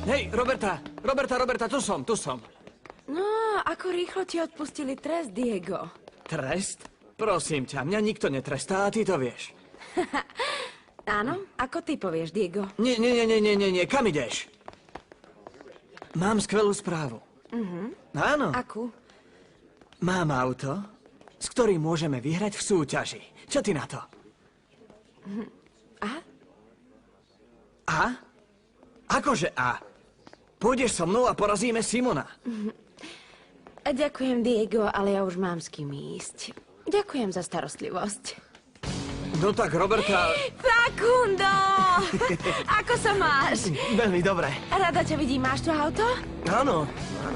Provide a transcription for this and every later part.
Hej, Roberta, tu som. No, ako rýchlo ti odpustili trest, Diego. Trest? Prosím ťa, mňa nikto netrestá a ty to vieš. Áno, ako ty povieš, Diego? Nie, kam ideš? Mám skvelú správu. Áno. Akú? Mám auto, s ktorým môžeme vyhrať v súťaži. Čo ty na to? A? A? Akože A? Pôjdeš so mnou a porazíme Simona. Ďakujem, Diego, ale ja už mám s kým ísť. Ďakujem za starostlivosť. No tak, Roberta... Facundo! Ako sa máš? Veľmi dobre. Rada ťa vidím. Máš to auto? Áno.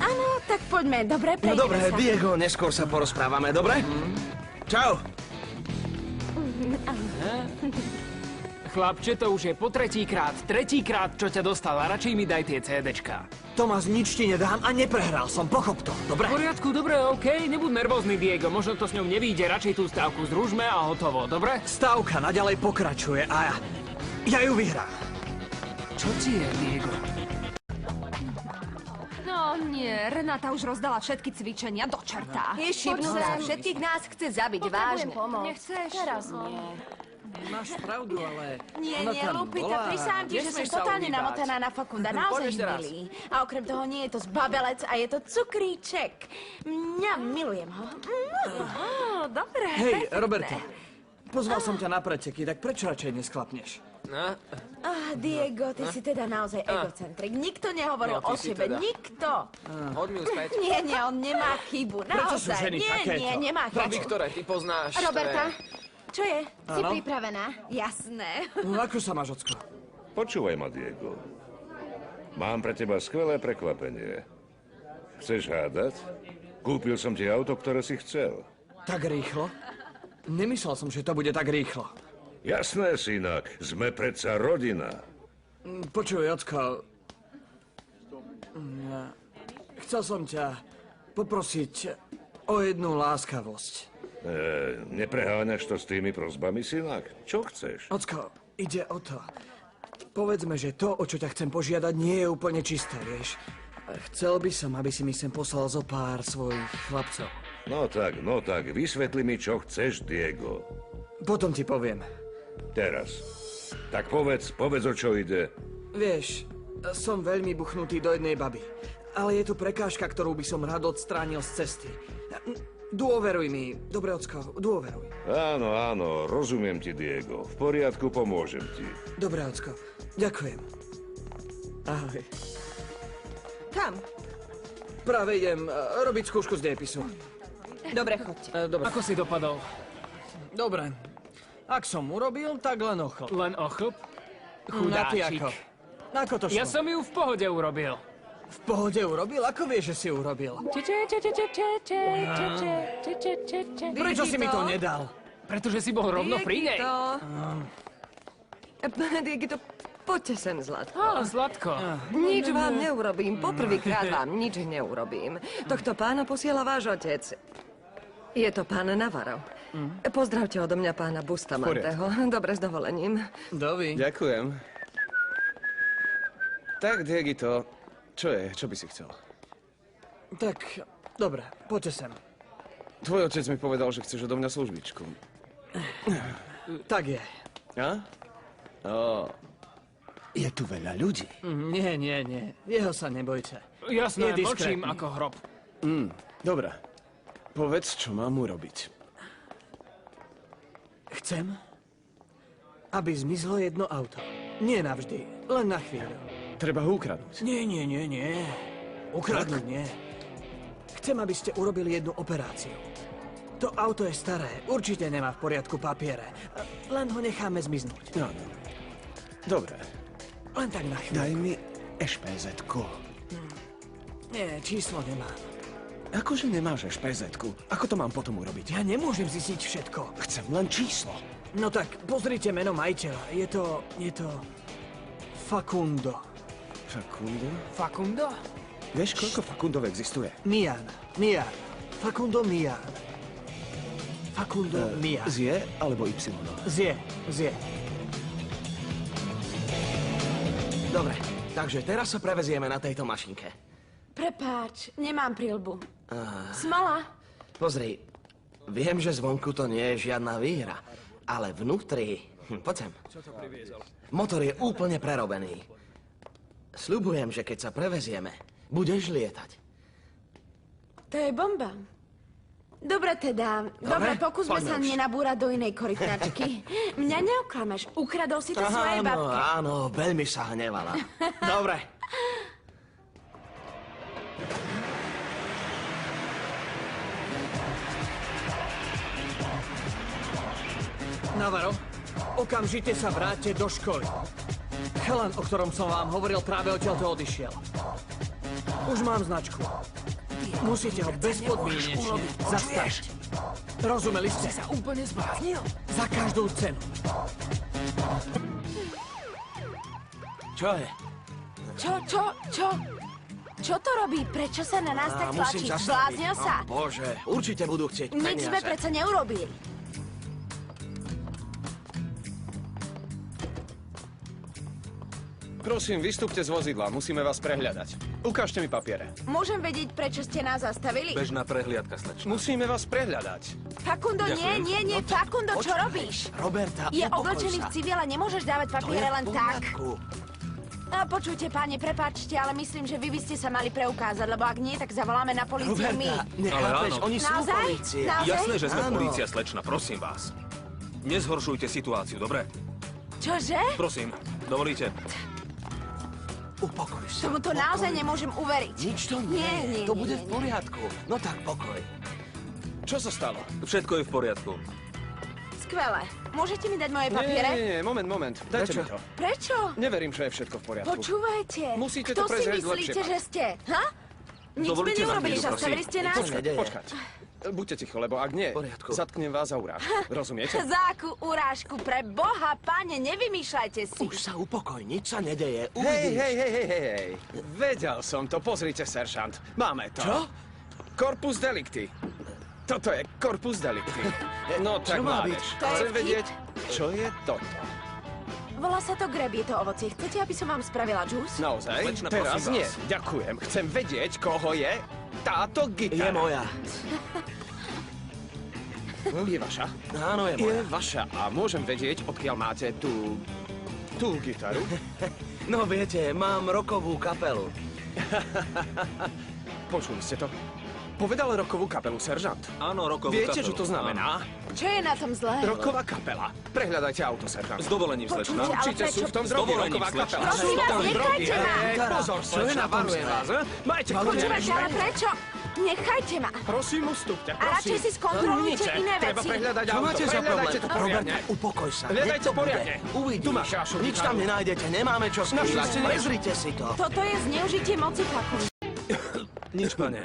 Áno, tak poďme. Dobre, prejdeme No dobre, sa. Diego, neskôr sa porozprávame, dobre? Čau. Chlapče, to už je po tretíkrát, čo ťa dostal a radšej mi daj tie CDčka. Tomás, nič ti nedám a neprehral som, pochop to, dobre? V poriadku, dobre, okej, nebuď nervózny, Diego, možno to s ňou nevíde, radšej tú stávku združme a hotovo, dobre? Stávka naďalej pokračuje a ja ju vyhrám. Čo ti je, Diego? No nie, Renata už rozdala všetky cvičenia do čerta. Je šibnúca, všetkých nás chce zabiť, vážne. Nechceš? Teraz nie. Máš pravdu, ale... Nie, ona tam Lupita, bola. prisahám ti, že som Nesmieš sa totálne ohýbať. namotaná na Facunda, naozaj Poď ešte raz. milý. A okrem toho nie je to zbabelec a je to cukríček. Mňa, milujem ho. Dobre. Hej, Roberta, pozval som ťa na preteky, tak prečo radšej nesklapneš? Diego, ty si teda naozaj egocentrik. Nikto nehovoril No, o ty si sebe, teda. nikto. Hoď mi ju späť. Nie, on nemá chybu, Prečo sú naozaj. ženy Nie, takéto? nemá chybu. Viktore, ty poznáš... Roberta, Čo je? si Áno? pripravená? Jasné. No, ako sa máš, Ocko? Počúvaj ma, Diego. Mám pre teba skvelé prekvapenie. Chceš hádať? Kúpil som ti auto, ktoré si chcel. Tak rýchlo? Nemyslel som, že to bude tak rýchlo. Jasné, synak, sme predsa rodina. Počuj, Ocko. Chcel som ťa poprosiť o jednu láskavosť. Nepreháňaš to s tými prosbami, synak? Čo chceš? Ocko, ide o to. Povedzme, že to, o čo ťa chcem požiadať, nie je úplne čisté, vieš. Chcel by som, aby si mi sem poslal zo pár svojich chlapcov. No tak, vysvetli mi, čo chceš, Diego. Potom ti poviem. Teraz. Tak povedz, o čo ide. Vieš, som veľmi buchnutý do jednej baby. Ale je tu prekážka, ktorú by som rád odstránil z cesty. Dôveruj mi. Dobre, Ocko, dôveruj. Áno, rozumiem ti, Diego. V poriadku, pomôžem ti. Dobre, Ocko. Ďakujem. Ahoj. Kam? Práve idem robiť skúšku z dejepisu. Dobre, choďte. Dobre. Ako si dopadol? Dobre. Ak som urobil, tak len ochlp. Len ochlp? A ty Chudáčik. ako? Ako to šlo? Ja som ju v pohode urobil. V pohode urobil? Ako vieš, že si urobil? Prečo si mi to nedal? Pretože si bol rovno pri nej. Diegito, poďte sem, Zlatko. Á, Zlatko. Nič vám neurobím, poprvýkrát vám nič neurobím. Tohto pána posiela váš otec. Je to pán Navarro. Pozdravte odo mňa pána Bustamanteho. Dobre, s dovolením. Dovi. Ďakujem. Tak, Diegito, čo je? Čo by si chcel? Tak, dobre, poďte sem. Tvoj otec mi povedal, že chceš odo mňa službičku. Tak je. A? Je tu veľa ľudí. Nie. Jeho sa nebojte. Jasné, Je mlčím diskrétny. ako hrob. Dobre. Povedz, čo mám urobiť. Chcem, aby zmizlo jedno auto. Nie navždy, len na chvíľu. Treba ho ukradnúť. Nie. Ukradnúť nie. Chcem, aby ste urobili jednu operáciu. To auto je staré, určite nemá v poriadku papiere. Len ho necháme zmiznúť. Áno. Dobre. Len tak na chvíľu. Daj mi ešpézetku. Nie, číslo nemám. Akože nemáš ešpézetku? Ako to mám potom urobiť? Ja nemôžem zistiť všetko. Chcem len číslo. No tak, pozrite meno majiteľa. Je to... Facundo. Facundo? Facundo? Vieš, koľko Facundov existuje? Mian. Facundo Mian. Facundo Mian. Z J alebo Y? Zie. Dobre, Takže teraz sa prevezieme na tejto mašinke. Prepáč, nemám príľbu. Smala? Pozri, viem, že zvonku to nie je žiadna výhra, ale vnútri... Poď sem. Motor je úplne prerobený. Sľubujem, že keď sa prevezieme, budeš lietať. To je bomba. Dobre teda. Dobre, pokúsme poďme sa už. nenabúrať do inej korytnačky. Mňa neoklameš. Ukradol si to svojej babke. Áno, veľmi sa hnevala. Dobre. Navarro, okamžite sa vráťte do školy. Chalan, o ktorom som vám hovoril, práve odtiaľto odišiel. Už mám značku. Musíte ho bezpodmienečne zastaviť. Rozumeli ste? Sa úplne zbláznil? Za každú cenu. Čo je? Čo to robí? Prečo sa na nás tak Musím tlačí? zastaviť. Zbláznil sa? Bože, určite budú chcieť Nič peniaze. sme predsa neurobili. Prosím, vystúpte z vozidla, musíme vás prehľadať. Ukážte mi papiere. Môžem vedieť, prečo ste nás zastavili? Bežná prehliadka, slečna. Musíme vás prehľadať. Fakundo, nie, Fakundo, čo robíš? Roberta, Je upokoj oblečený v sa. civile, nemôžeš dávať To je papiere v len tak. poriadku. A počujte, páni, prepáčte, ale myslím, že vy by ste sa mali preukázať, lebo ak nie, tak zavoláme na políciu my. Roberta, nechápeš, áno. oni sú Naozaj? polície. Naozaj? Jasné, že sme Áno. polícia, slečna, prosím vás. Nezhoršujte situáciu, dobre? Čože? Prosím, dovolíte? Upokoj sa. Tomuto naozaj nemôžem uveriť. Nič to nie. Nie, To bude nie, v poriadku. No tak pokoj. Čo sa stalo? Všetko je v poriadku. Skvelé. Môžete mi dať moje Nie, papiere? moment. Dajte mi to. Prečo? Neverím, že je všetko v poriadku. Počúvajte. Musíte Kto to si prezrieť myslíte, lepšie, že ste? Ha? Nič sme Dovolíte nám neurobili, chvíľu, zastavili prosím? ste nás? Nič sa nedeje. Počkať. Buďte ticho, lebo ak nie, poriadku. zatknem vás za urážku. Rozumiete? Za akú urážku? Pre Boha, páne, nevymýšľajte si. Už sa upokoj, nič sa nedeje. Hej, Uvidíš. Vedel som to, pozrite, seržant. Máme to. Čo? Corpus delicti. Toto je corpus delicti. No tak Čo má mládež, byť? To je chcem vtip? vedieť, čo je toto. Volá sa to greb, je to ovocie. Chcete, aby som vám spravila džús? Naozaj? Slečna, Teraz prosím nie. vás. Ďakujem. Chcem vedieť, koho je táto Je gitara. moja. Je vaša? Áno, je moja. Je vaša. A môžem vedieť, odkiaľ máte tú gitaru? No viete, mám rokovú kapelu. Počuli ste to? Povedal rokovú kapelu, seržant. Áno, rokovú Viete, kapelu. čo to znamená? Čo je na tom zlé? Roková kapela. Prehľadajte auto, seržant. S dovolením, slečna. Počujte, ale Určite sú v tom S drogy, dovolením, roková slečna. kapela. Prosím vás, nechajte ma! Pozor, Čo je slečna, na tom varujem zlé? vás. Majte Počúvajte, kľúče. ale prečo? Nechajte ma. Prosím, ustúpte, A radšej prosím. si skontrolujte Nič, iné Treba veci. prehľadať Čo auto. máte za problém? Prehľadajte to poriadne. Roberta, upokoj sa. Hľadajte Hneď to bude. poriadne. Uvidíš. Tu máš vašu Nič tam gitaru. nenájdete, nemáme čo Našli skrývať. ste niečo? Prezrite si to. Toto je zneužitie moci, Fakundo. Nič, pane.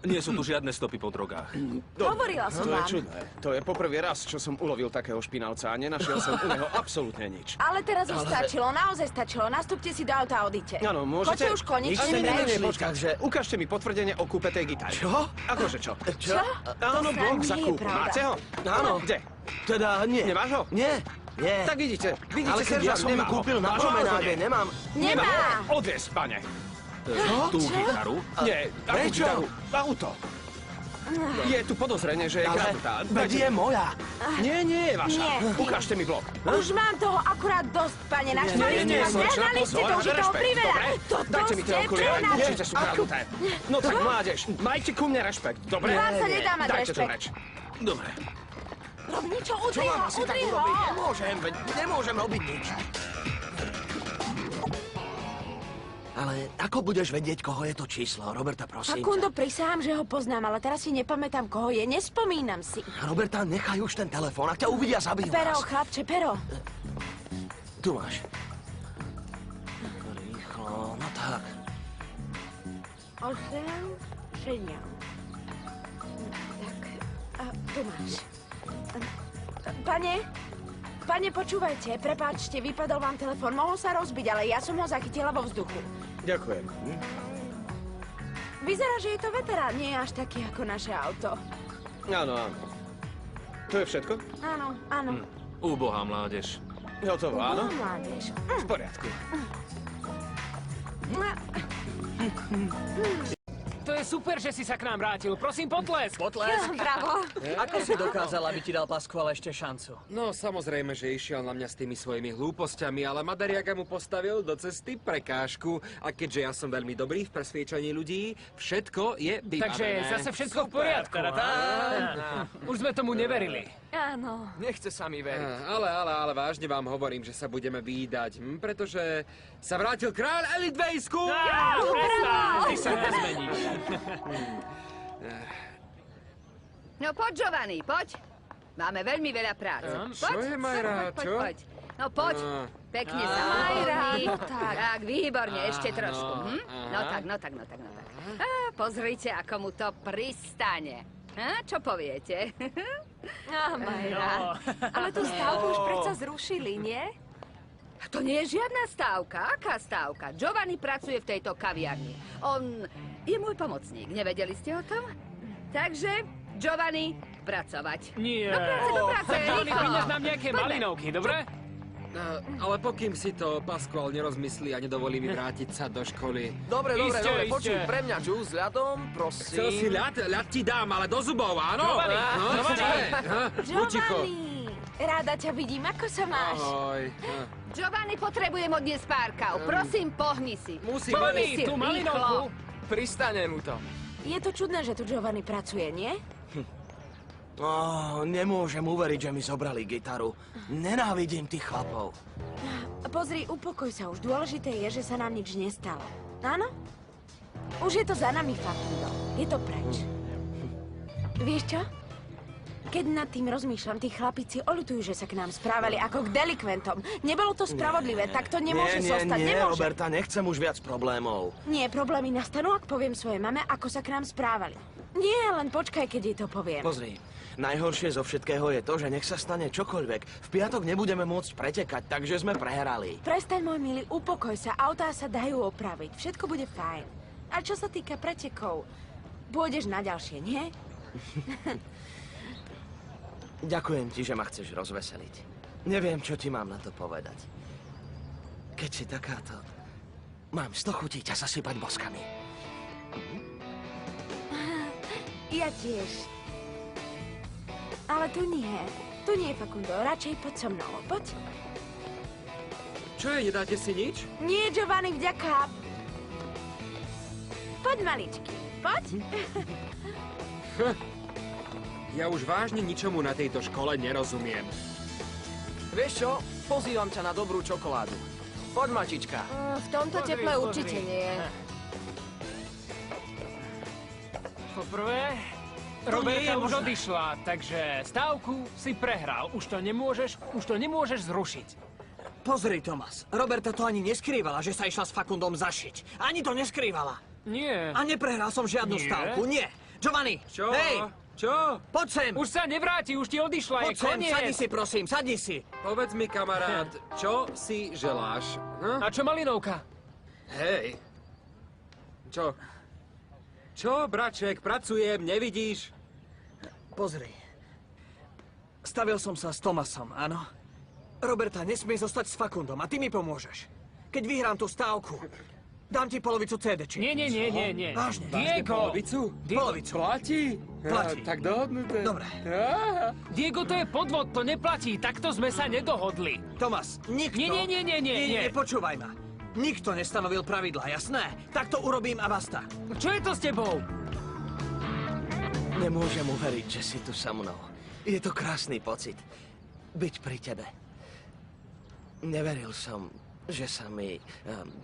Nie sú tu žiadne stopy po drogách. Hovorila som To je vám. čudné. To je poprvý raz, čo som ulovil takého špinavca a nenašiel som u neho absolútne nič. Ale teraz už stačilo, naozaj stačilo. Nastúpte si do auta a odíďte. Áno, môžete... Choďte už konečne Nič preč. nemyslíš, počkať. takže... Ukážte mi potvrdenie o kúpe tej gitary. Čo? Akože čo? Čo? Áno, To blok snad za nie je kúpu. pravda. Máte ho? Áno. Kde? Teda nie. Nemáš ho? Nie. Nie. Tak vidíte, Ale keď ja som ju nemá ho. kúpil na Máš ho, alebo promenáde, nie? nemám... Nemá! Odviesť, pane. Tú gitaru? Nie, akú Prečo? gitaru? Auto. Je tu podozrenie, že je Ale kradnutá. veď je moja. Nie, nie je vaša. Nie. Ukážte mi blok. Už mám toho akurát dosť, pane. Naštvali ste ma, slečna, nahnali ste to, pozor, už je toho rešpekt, priveľa. dobre? Toto Dajte mi tie ste okuliare, prehnali. určite sú kradnuté. No tak mládež, majte ku mne rešpekt, dobre? Vám sa nedá mať Dajte tu rešpekt. reč. Dobre. Rob niečo, Čo udri mám ho, asi tak udri ho. urobiť? Nemôžem, veď nemôžem robiť nič. Ale ako budeš vedieť, koho je to číslo? Roberta, prosím. Fakundo, prisahám, že ho poznám, ale teraz si nepamätám, koho je. Nespomínam si. Roberta, nechaj už ten telefón, ak ťa uvidia, zabijú Pero, nás. chlapče, pero. Tu máš. Rýchlo, no tak. 8, 7. Tak, a tu máš. Pane, počúvajte, prepáčte, vypadol vám telefón. Mohol sa rozbiť, ale ja som ho zachytila vo vzduchu. Ďakujem. Vyzerá, že je to veterán, nie je až taký ako naše auto. Áno, áno. To je všetko? Áno, áno. Úbohá mládež. Hotovo, áno? Mládež. V poriadku. To je super, že si sa k nám vrátil. Prosím, potlesk. Potlesk. Bravo. Ako si dokázal, aby ti dal Pasquale ešte šancu? No, samozrejme, že išiel na mňa s tými svojimi hlúposťami, ale Madariaga mu postavil do cesty prekážku. A keďže ja som veľmi dobrý v presviečaní ľudí, všetko je vybavené. Takže zase všetko v poriadku. Už sme tomu neverili. Áno. Nechce sa mi veriť. Ale vážne vám hovorím, že sa budeme vídať, pretože sa vrátil kráľ Elidvejsku! Ty sa nezmeníš. No poď, Giovanni, poď. Máme veľmi veľa práce. Čo je, Majra, čo? Poď. No poď. Pekne sa Majra. Tak, výborne, ešte trošku. No tak. Pozrite, ako mu to pristane. Čo poviete? Majra. Ale tú stavbu už predsa zrušili, nie? To nie je žiadna stávka. Aká stávka? Giovanni pracuje v tejto kaviarni. On je môj pomocník. Nevedeli ste o tom? Takže, Giovanni, pracovať. Nie. Do práce, Giovanni, rýchlo. prinies nám nejaké malinovky, dobre? Ale pokým si to Pasquale nerozmyslí a nedovolí mi vrátiť sa do školy. Dobre, Iste. počuj, pre mňa džús s ľadom, prosím. Chcel si ľad? Ľad ti dám, ale do zubov, áno? Giovanni, ráda ťa vidím, ako sa máš? Ahoj. Giovanni, potrebujem odniesť pár káv. Prosím, pohni si. Musím. Giovanni, tú malinovku. Pristane mu to. Je to čudné, že tu Giovanni pracuje, nie? Nemôžem uveriť, že mi zobrali gitaru. Nenávidím tých chlapov. Pozri, upokoj sa už. Dôležité je, že sa nám nič nestalo. Áno? Už je to za nami, Facundo. Je to preč. Vieš čo? Keď nad tým rozmýšľam, tí chlapici oľutujú, že sa k nám správali ako k delikventom. Nebolo to spravodlivé, tak to nemôže zostať. Nie, Nemôže. Roberta, nechcem už viac problémov. Nie, problémy nastanú, ak poviem svojej mame, ako sa k nám správali. Nie, len počkaj, keď jej to poviem. Pozri, najhoršie zo všetkého je to, že nech sa stane čokoľvek. V piatok nebudeme môcť pretekať, takže sme prehrali. Prestaň, môj milý, upokoj sa. Autá sa dajú opraviť. Všetko bude fajn. A čo sa týka pretekov, pôjdeš na ďalšie, nie? Ďakujem ti, že ma chceš rozveseliť. Neviem, čo ti mám na to povedať. Keď si takáto, mám 100 chutí ťa zasypať boskami. Ja tiež. Ale tu nie. Tu nie, Facundo. Radšej poď so mnou. Poď. Čo je, nedáte si nič? Nie, Giovanni, vďaka. Poď, maličky. Poď. Ja už vážne ničomu na tejto škole nerozumiem. Vieš čo? Pozývam ťa na dobrú čokoládu. Poď, mačička. V tomto teple určite nie. Poprvé, Roberta už odišla, takže stávku si prehral. Už to nemôžeš zrušiť. Pozri, Tomas. Roberta to ani neskrývala, že sa išla s Facundom zašiť. Ani to neskrývala. Nie. A neprehral som žiadnu Nie? stávku. Nie. Giovanni, Čo? hej, Čo? poď sem. Už sa nevráti, už ti odišla, Poď je sem, koniec. sadni si, prosím, sadni si. Povedz mi, kamarát, čo si želáš? A čo malinovka? Hej. Čo? Čo, braček, pracujem, nevidíš? Pozri. Stavil som sa s Tomasom, áno? Roberta nesmie zostať s Facundom a ty mi pomôžeš. Keď vyhrám tú stávku, dám ti polovicu CD-čiek. Nie. Vážne. Diego! Polovicu. Platí? Platí. Tak dohodnuté. Dobre. Diego, to je podvod, to neplatí. Takto sme sa nedohodli. Tomas, nikto... Nie. Počúvaj ma. Nikto nestanovil pravidlá, jasné? Tak to urobím a basta. Čo je to s tebou? Nemôžem uveriť, že si tu so mnou. Je to krásny pocit. Byť pri tebe. Neveril som, že sa mi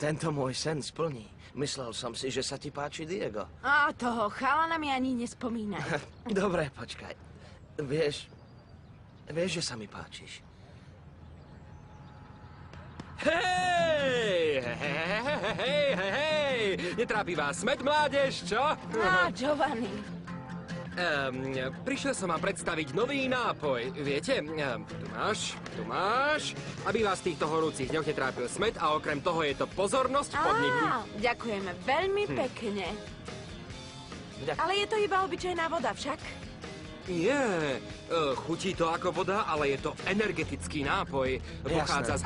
tento môj sen splní. Myslel som si, že sa ti páči Diego. A toho chalana mi ani nespomínaj. Dobre, počkaj. Vieš, že sa mi páčiš. Hej! Netrápi vás smäť, mládež, čo? Á, Giovanni. Prišiel som vám predstaviť nový nápoj. Viete, tu máš, aby vás v týchto horúcich dňoch netrápil smäd a okrem toho je to pozornosť v podniku. Ďakujeme veľmi pekne. Ale je to iba obyčajná voda však. Nie, chutí to ako voda, ale je to energetický nápoj. Pochádza z